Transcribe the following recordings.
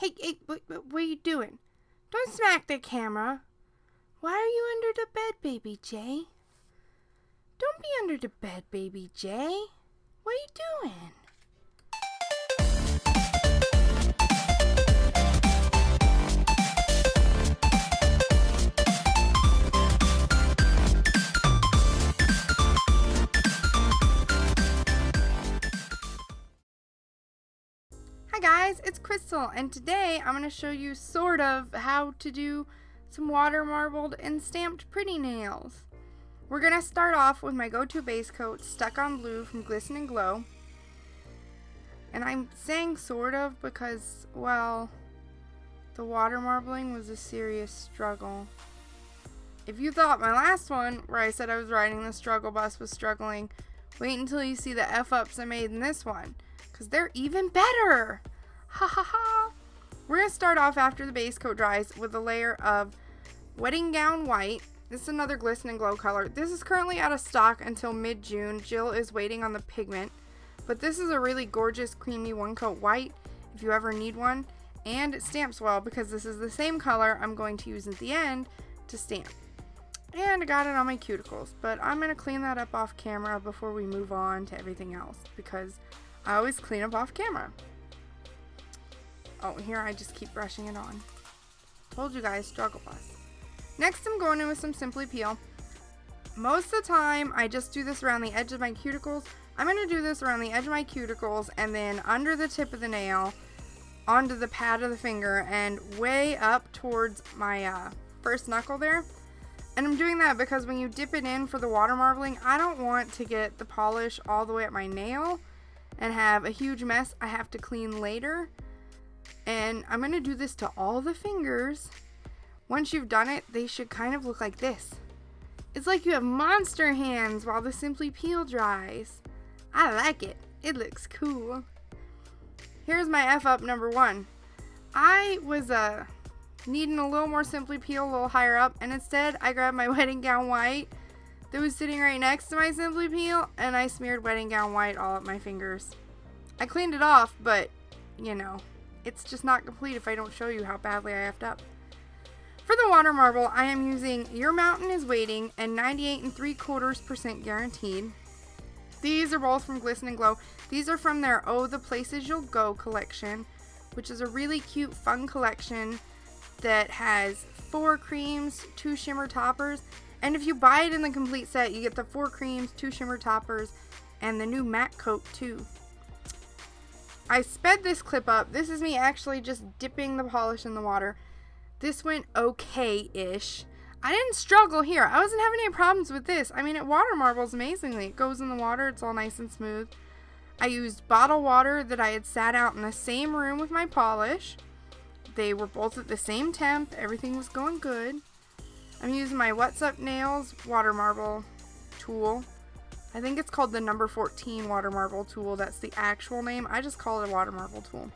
Hey, what are you doing? Don't smack the camera. Why are you under the bed, baby Jay? Don't be under the bed, baby Jay. What are you doing? Hi guys, it's Crystal, and today I'm going to show you sort of how to do some water marbled and stamped pretty nails. We're going to start off with my go-to base coat, Stuck on Blue from Glisten and Glow. And I'm saying sort of because, well, the water marbling was a serious struggle. If you thought my last one, where I said I was riding the struggle bus, was struggling, wait until you see the F-ups I made in this one. Because they're even better. Ha ha ha. We're going to start off after the base coat dries with a layer of Wedding Gown White. This is another Glisten and Glow color. This is currently out of stock until mid-June. Jill is waiting on the pigment. But this is a really gorgeous creamy one coat white if you ever need one. And it stamps well because this is the same color I'm going to use at the end to stamp. And I got it on my cuticles. But I'm going to clean that up off camera before we move on to everything else, because I always clean up off camera. Oh, here I just keep brushing it on. Told you guys, struggle bus. Next I'm going in with some Simply Peel. Most of the time I just do this around the edge of my cuticles. I'm going to do this around the edge of my cuticles and then under the tip of the nail, onto the pad of the finger, and way up towards my first knuckle there. And I'm doing that because when you dip it in for the water marbling, I don't want to get the polish all the way up my nail and have a huge mess I have to clean later. And I'm going to do this to all the fingers. Once you've done it, they should kind of look like this. It's like you have monster hands while the Simply Peel dries. I like it. It looks cool. Here's my F-up number 1. I was needing a little more Simply Peel, a little higher up, and instead I grabbed my Wedding Gown White that was sitting right next to my Simply Peel, and I smeared Wedding Gown White all up my fingers. I cleaned it off, but, you know, it's just not complete if I don't show you how badly I effed up. For the water marble, I am using Your Mountain is Waiting and 98 3/4% guaranteed. These are both from Glisten and Glow. These are from their Oh the Places You'll Go collection, which is a really cute, fun collection that has 4 creams, 2 shimmer toppers. And if you buy it in the complete set, you get the 4 creams, 2 shimmer toppers, and the new matte coat too. I sped this clip up. This is me actually just dipping the polish in the water. This went okay-ish. I didn't struggle here. I wasn't having any problems with this. I mean, it water marbles amazingly. It goes in the water. It's all nice and smooth. I used bottled water that I had sat out in the same room with my polish. They were both at the same temp. Everything was going good. I'm using my What's Up Nails water marble tool. I think it's called the number 14 water marble tool. That's the actual name. I just call it a water marble tool.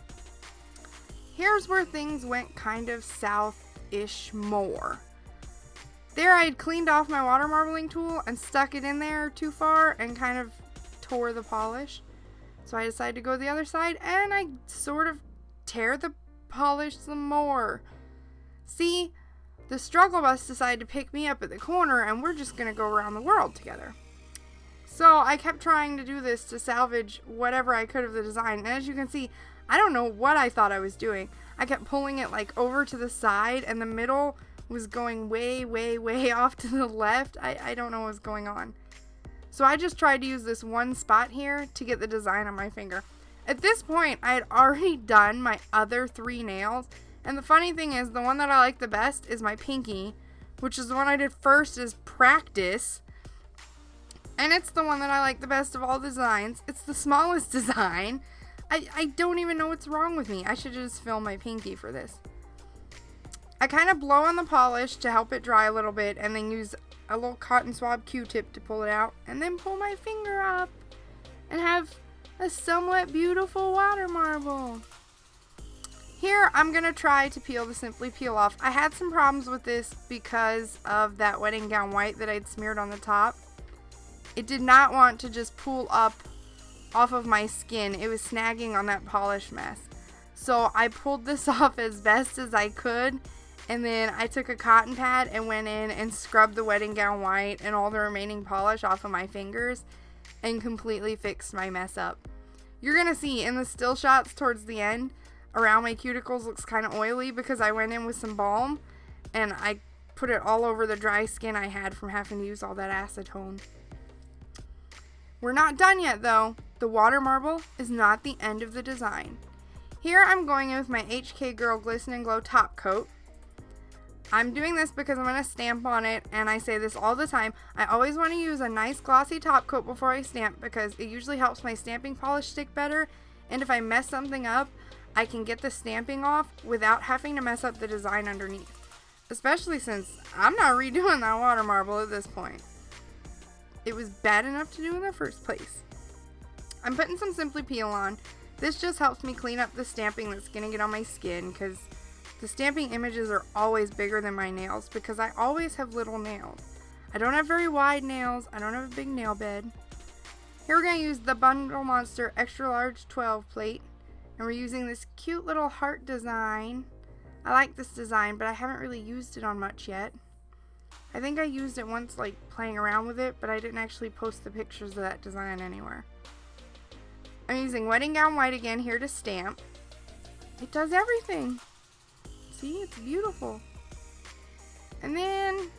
Here's where things went kind of south-ish more. There I had cleaned off my water marbling tool and stuck it in there too far and kind of tore the polish. So I decided to go the other side and I sort of tear the polish some more. See, the struggle bus decided to pick me up at the corner and we're just going to go around the world together. So I kept trying to do this to salvage whatever I could of the design. And as you can see, I don't know what I thought I was doing. I kept pulling it like over to the side and the middle was going way, way, way off to the left. I don't know what was going on. So I just tried to use this one spot here to get the design on my finger. At this point, I had already done my other 3 nails. And the funny thing is, the one that I like the best is my pinky, which is the one I did first as practice. And it's the one that I like the best of all designs. It's the smallest design. I don't even know what's wrong with me. I should just film my pinky for this. I kind of blow on the polish to help it dry a little bit and then use a little cotton swab Q-tip to pull it out and then pull my finger up and have a somewhat beautiful water marble. Here I'm going to try to peel the Simply Peel off. I had some problems with this because of that Wedding Gown White that I'd smeared on the top. It did not want to just pull up off of my skin. It was snagging on that polish mess. So I pulled this off as best as I could, and then I took a cotton pad and went in and scrubbed the wedding gown white and all the remaining polish off of my fingers and completely fixed my mess up. You're gonna see in the still shots towards the end, around my cuticles looks kind of oily because I went in with some balm and I put it all over the dry skin I had from having to use all that acetone. We're not done yet though. The water marble is not the end of the design. Here I'm going in with my HK Girl Glisten and Glow top coat. I'm doing this because I'm going to stamp on it, and I say this all the time. I always want to use a nice glossy top coat before I stamp because it usually helps my stamping polish stick better, and if I mess something up, I can get the stamping off without having to mess up the design underneath. Especially since I'm not redoing that water marble at this point. It was bad enough to do in the first place. I'm putting some Simply Peel on. This just helps me clean up the stamping that's going to get on my skin because the stamping images are always bigger than my nails because I always have little nails. I don't have very wide nails. I don't have a big nail bed. Here we're going to use the Bundle Monster Extra Large 12 plate. And we're using this cute little heart design. I like this design, but I haven't really used it on much yet. I think I used it once, like, playing around with it, but I didn't actually post the pictures of that design anywhere. I'm using Wedding Gown White again here to stamp. It does everything. See, it's beautiful. And then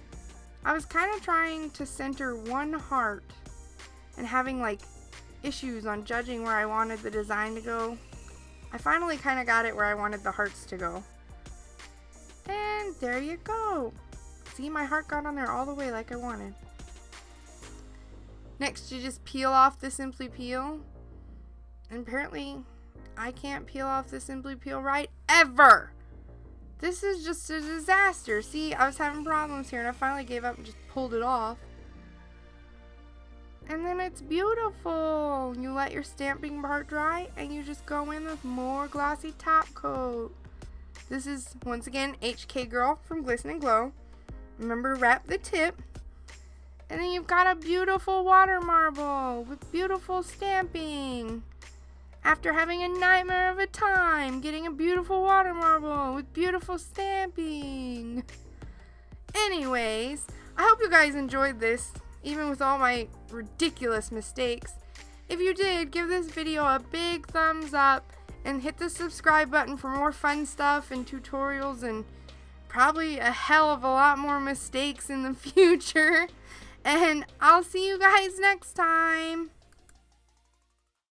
I was kind of trying to center one heart and having, like, issues on judging where I wanted the design to go. I finally kind of got it where I wanted the hearts to go. And there you go. See, my heart got on there all the way like I wanted. Next, you just peel off the Simply Peel. And apparently, I can't peel off the Simply Peel right ever. This is just a disaster. See, I was having problems here and I finally gave up and just pulled it off. And then it's beautiful. You let your stamping part dry and you just go in with more glossy top coat. This is, once again, HK Girl from Glisten and Glow. Remember to wrap the tip. And then you've got a beautiful water marble with beautiful stamping. After having a nightmare of a time getting a beautiful water marble with beautiful stamping. Anyways, I hope you guys enjoyed this, even with all my ridiculous mistakes. If you did, give this video a big thumbs up and hit the subscribe button for more fun stuff and tutorials and probably a hell of a lot more mistakes in the future. And I'll see you guys next time.